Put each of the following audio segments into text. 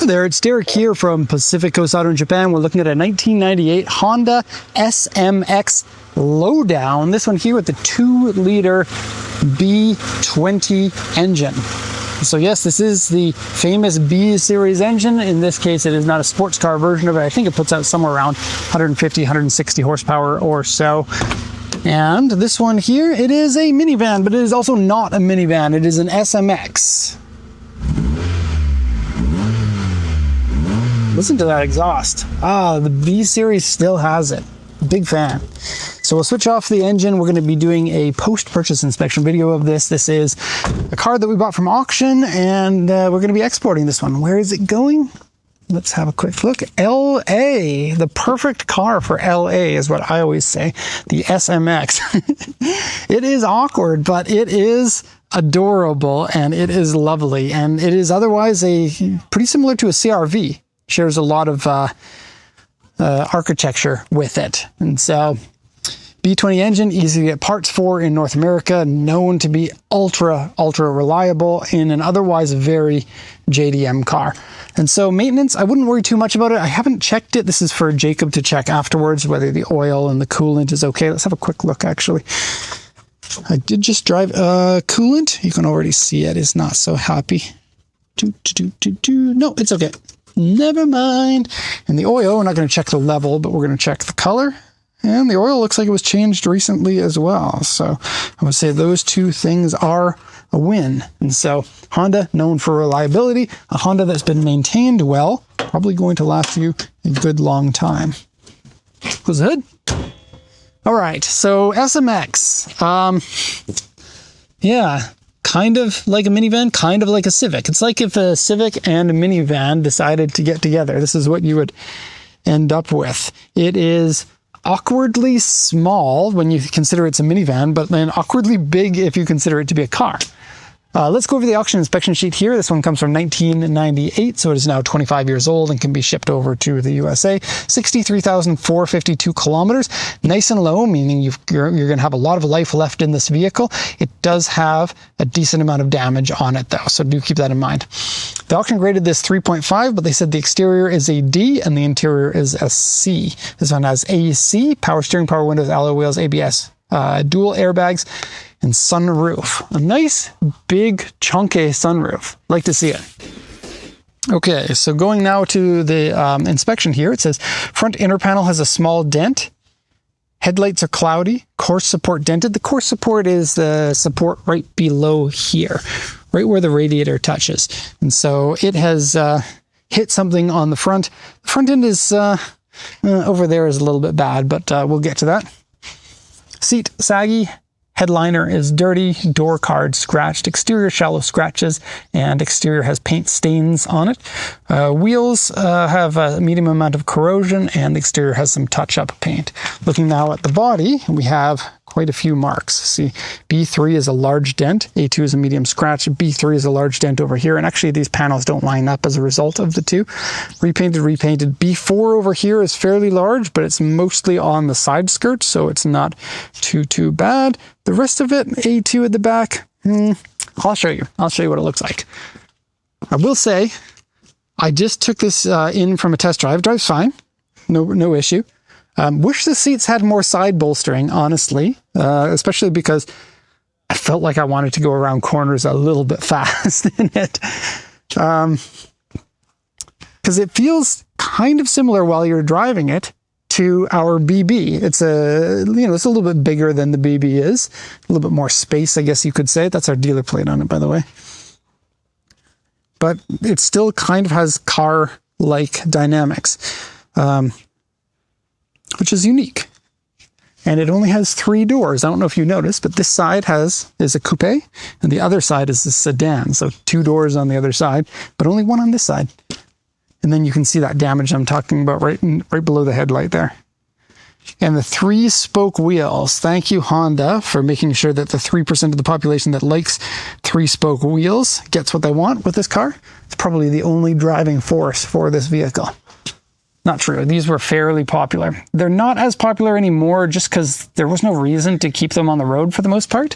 there, it's Derek here from Pacific Coast Auto in Japan. We're looking at a 1998 Honda SMX Lowdown. This one here with the 2-liter B20 engine. So yes, this is the famous B series engine. In this case, it is not a sports car version of it. I think it puts out somewhere around 150, 160 horsepower or so. And this one here, it is a minivan, but it is also not a minivan. It is an SMX. Listen to that exhaust. Ah, the B series still has it. Big fan. So we'll switch off the engine. We're going to be doing a post-purchase inspection video of this. This is a car that we bought from auction, and we're going to be exporting this one. Where is it going? Let's have a quick look. LA, the perfect car for LA is what I always say. The SMX. It is awkward, but it is adorable and it is lovely. And it is otherwise pretty similar to a CR-V. Shares a lot of architecture with it. And so B20 engine, easy to get parts for in North America, known to be ultra reliable in an otherwise very JDM car. And so maintenance, I wouldn't worry too much about it. I haven't checked it. This is for Jacob to check afterwards, whether the oil and the coolant is okay. Let's have a quick look, actually. I did just drive coolant. You can already see it is not so happy. No, it's okay. Never mind. And the oil, we're not going to check the level, but we're going to check the color. And the oil looks like it was changed recently as well. So I would say those two things are a win. And so Honda, known for reliability, a Honda that's been maintained well, probably going to last you a good long time. Close the hood. All right, so SMX. Yeah. Kind of like a minivan, kind of like a Civic. It's like if a Civic and a minivan decided to get together. This is what you would end up with. It is awkwardly small when you consider it's a minivan, but then awkwardly big if you consider it to be a car. Let's go over the auction inspection sheet here. This one comes from 1998, so it is now 25 years old and can be shipped over to the USA. 63,452 kilometers. Nice and low, meaning you're going to have a lot of life left in this vehicle. It does have a decent amount of damage on it, though, so do keep that in mind. The auction graded this 3.5, but they said the exterior is a D and the interior is a C. This one has AC, power steering, power windows, alloy wheels, ABS, dual airbags, and sunroof. A nice, big, chunky sunroof. Like to see it. Okay, so going now to the inspection here, it says front inner panel has a small dent. Headlights are cloudy. Course support dented. The course support is the support right below here, right where the radiator touches. And so it has hit something on the front. The front end is over there is a little bit bad, but we'll get to that. Seat saggy. Headliner is dirty, door card scratched, exterior shallow scratches, and exterior has paint stains on it. Wheels have a medium amount of corrosion, and the exterior has some touch-up paint. Looking now at the body, we have quite a few marks. See, B3 is a large dent, A2 is a medium scratch, B3 is a large dent over here, and actually these panels don't line up as a result of the two. Repainted. B4 over here is fairly large, but it's mostly on the side skirt, so it's not too bad. The rest of it, A2 at the back, I'll show you. I'll show you what it looks like. I will say, I just took this in from a test drive. Drives fine, no issue. Wish the seats had more side bolstering, honestly, especially because I felt like I wanted to go around corners a little bit fast in it. Because it feels kind of similar while you're driving it to our BB. It's it's a little bit bigger than the BB is. A little bit more space, I guess you could say. That's our dealer plate on it, by the way. But it still kind of has car-like dynamics. Which is unique. And it only has 3 doors. I don't know if you noticed, but this side is a coupe, and the other side is a sedan. So 2 doors on the other side, but only 1 on this side. And then you can see that damage I'm talking about right below the headlight there. And the 3-spoke wheels. Thank you, Honda, for making sure that the 3% of the population that likes 3-spoke wheels gets what they want with this car. It's probably the only driving force for this vehicle. Not true. These were fairly popular. They're not as popular anymore just because there was no reason to keep them on the road for the most part.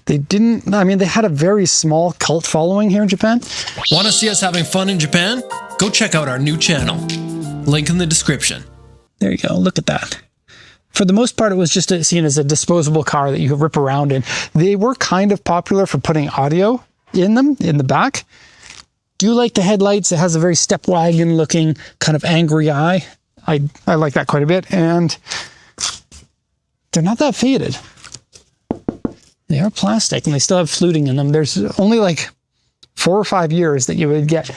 They didn't, I mean, they had a very small cult following here in Japan. Want to see us having fun in Japan? go check out our new channel. Link in the description. There you go. Look at that. For the most part, it was just seen as a disposable car that you could rip around in. They were kind of popular for putting audio in them, in the back. Do you like the headlights? It has a very step wagon looking kind of angry eye. I like that quite a bit. And they're not that faded. They are plastic and they still have fluting in them. There's only like 4 or 5 years that you would get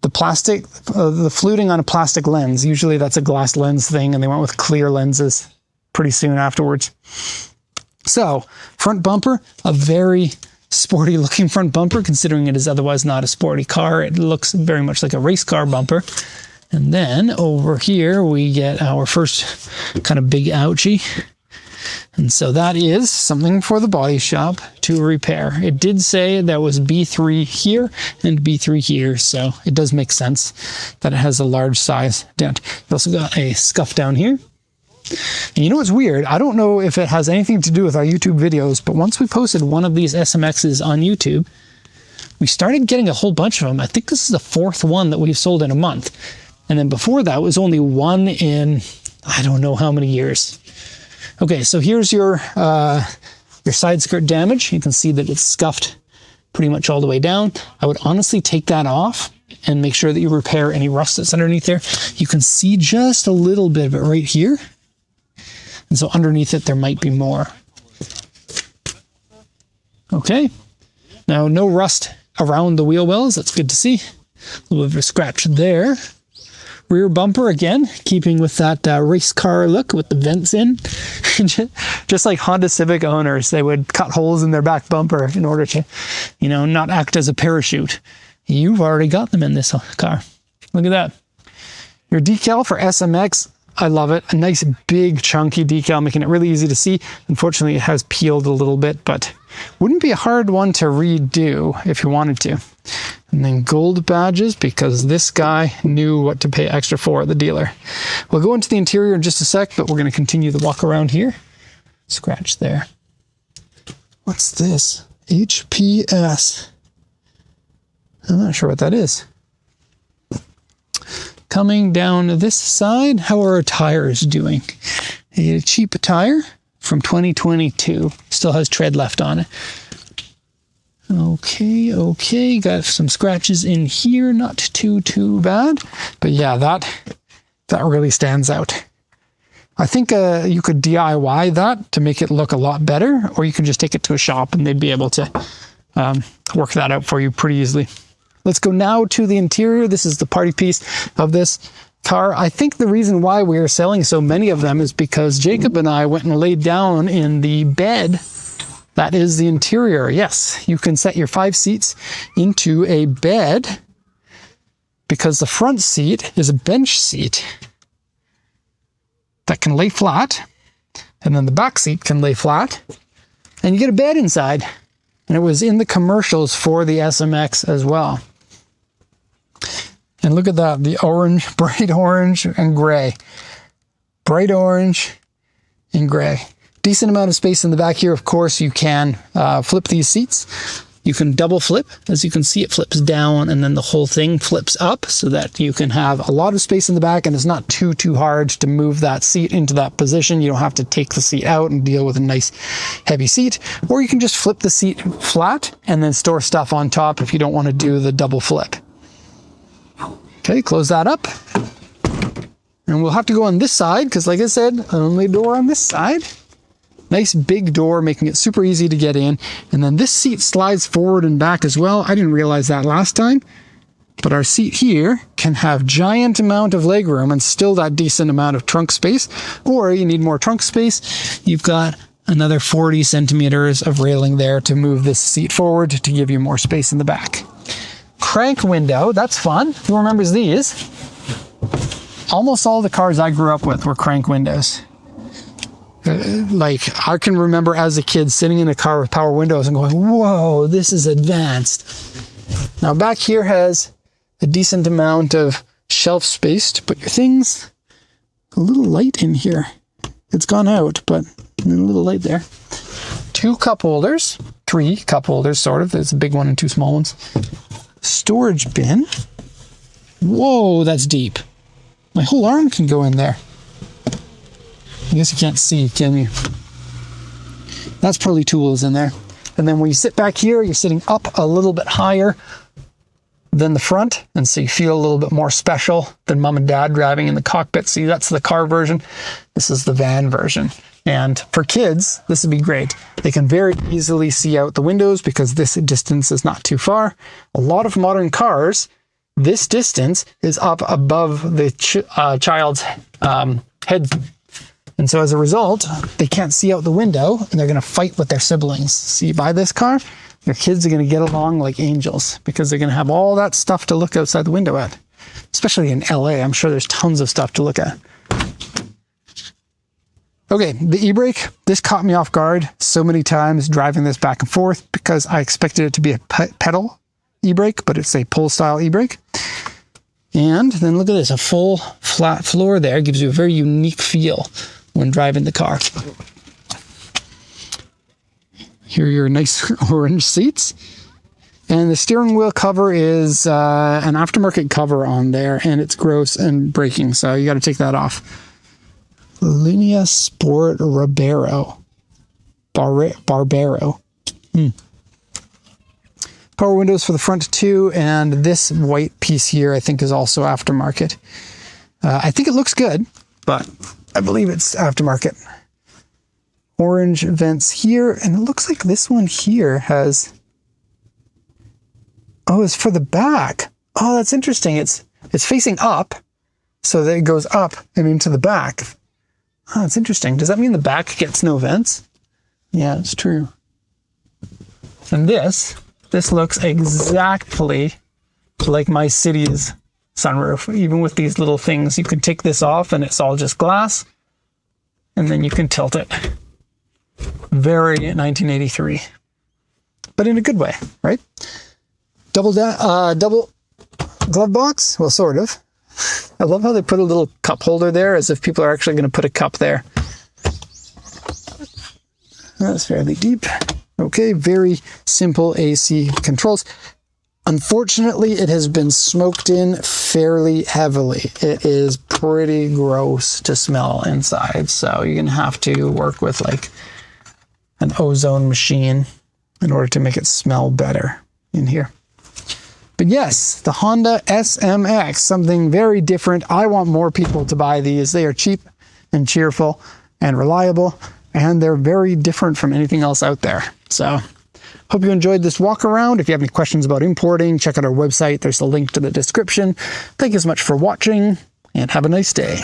the plastic, the fluting on a plastic lens. Usually that's a glass lens thing, and they went with clear lenses pretty soon afterwards. So, front bumper, a very sporty looking front bumper, considering it is otherwise not a sporty car. It looks very much like a race car bumper. And then over here we get our first kind of big ouchie. And so that is something for the body shop to repair. It did say there was B3 here and B3 here, so it does make sense that it has a large size dent. It also got a scuff down here. And you know what's weird? I don't know if it has anything to do with our YouTube videos, but once we posted one of these SMXs on YouTube, we started getting a whole bunch of them. I think this is the 4th one that we've sold in a month. And then before that, it was only one in, I don't know how many years. Okay, so here's your side skirt damage. You can see that it's scuffed pretty much all the way down. I would honestly take that off and make sure that you repair any rust that's underneath there. You can see just a little bit of it right here. And so underneath it, there might be more. Okay. Now, no rust around the wheel wells. That's good to see. A little bit of a scratch there. Rear bumper, again, keeping with that race car look with the vents in. Just like Honda Civic owners, they would cut holes in their back bumper in order to, you know, not act as a parachute. You've already got them in this car. Look at that. Your decal for SMX, I love it. A nice big chunky decal, making it really easy to see. Unfortunately, it has peeled a little bit, but wouldn't be a hard one to redo if you wanted to. And then gold badges, because this guy knew what to pay extra for at the dealer. We'll go into the interior in just a sec, but we're going to continue the walk around here. Scratch there. What's this? HPS. I'm not sure what that is. Coming down this side, how are our tires doing? A cheap tire from 2022. Still has tread left on it. Okay. Got some scratches in here. Not too bad. But yeah, that really stands out. I think you could DIY that to make it look a lot better, or you could just take it to a shop and they'd be able to work that out for you pretty easily. Let's go now to the interior. This is the party piece of this car. I think the reason why we are selling so many of them is because Jacob and I went and laid down in the bed. That is the interior. Yes, you can set your 5 seats into a bed because the front seat is a bench seat that can lay flat, and then the back seat can lay flat, and you get a bed inside. And it was in the commercials for the SMX as well. And look at that, the orange, bright orange and gray. Bright orange and gray. Decent amount of space in the back here. Of course, you can flip these seats. You can double flip. As you can see, it flips down and then the whole thing flips up so that you can have a lot of space in the back, and it's not too hard to move that seat into that position. You don't have to take the seat out and deal with a nice heavy seat, or you can just flip the seat flat and then store stuff on top if you don't want to do the double flip. Okay, close that up. And we'll have to go on this side because, like I said, only door on this side. Nice big door, making it super easy to get in. And then this seat slides forward and back as well. I didn't realize that last time. But our seat here can have giant amount of legroom and still that decent amount of trunk space. Or you need more trunk space. You've got another 40 centimeters of railing there to move this seat forward to give you more space in the back. Crank window, that's fun. Who remembers these? Almost all the cars I grew up with were crank windows. Like, I can remember as a kid sitting in a car with power windows and going, whoa, this is advanced. Now back here has a decent amount of shelf space to put your things. A little light in here. It's gone out, but a little light there. 2 cup holders, 3 cup holders, sort of. There's a big one and 2 small ones. Storage bin. Whoa, that's deep. My whole arm can go in there. I guess you can't see, can you? That's probably tools in there. And then when you sit back here, you're sitting up a little bit higher than the front, and so you feel a little bit more special than mom and dad driving in the cockpit. See, that's the car version. This is the van version. And for kids, this would be great. They can very easily see out the windows because this distance is not too far. A lot of modern cars, this distance is up above the child's head. And so as a result, they can't see out the window and they're going to fight with their siblings. See, buy this car, your kids are going to get along like angels because they're going to have all that stuff to look outside the window at. Especially in LA, I'm sure there's tons of stuff to look at. Okay, the e-brake, this caught me off guard so many times driving this back and forth because I expected it to be a pedal e-brake, but it's a pull style e-brake. And then look at this, a full flat floor there gives you a very unique feel when driving the car. Here are your nice orange seats. And the steering wheel cover is an aftermarket cover on there, and it's gross and breaking, so you got to take that off. Linea Sport Barbero. Power windows for the front too, and this white piece here I think is also aftermarket. I think it looks good, but I believe it's aftermarket. Orange vents here, and it looks like this one here has... Oh, it's for the back. Oh, that's interesting. It's facing up, so that it goes up and into the back. Oh, that's interesting. Does that mean the back gets no vents? Yeah, it's true. And this looks exactly like my City's sunroof. Even with these little things, you can take this off and it's all just glass, and then you can tilt it. Very 1983, but in a good way, right? Double glove box. Well, sort of. I love how they put a little cup holder there, as if people are actually going to put a cup there. That's fairly deep. Okay, very simple AC controls. Unfortunately, it has been smoked in fairly heavily. It is pretty gross to smell inside, so you're going to have to work with like an ozone machine in order to make it smell better in here. But yes, the Honda SMX, something very different. I want more people to buy these. They are cheap and cheerful and reliable, and they're very different from anything else out there. So hope you enjoyed this walk around. If you have any questions about importing, check out our website. There's a link to the description. Thank you so much for watching, and have a nice day.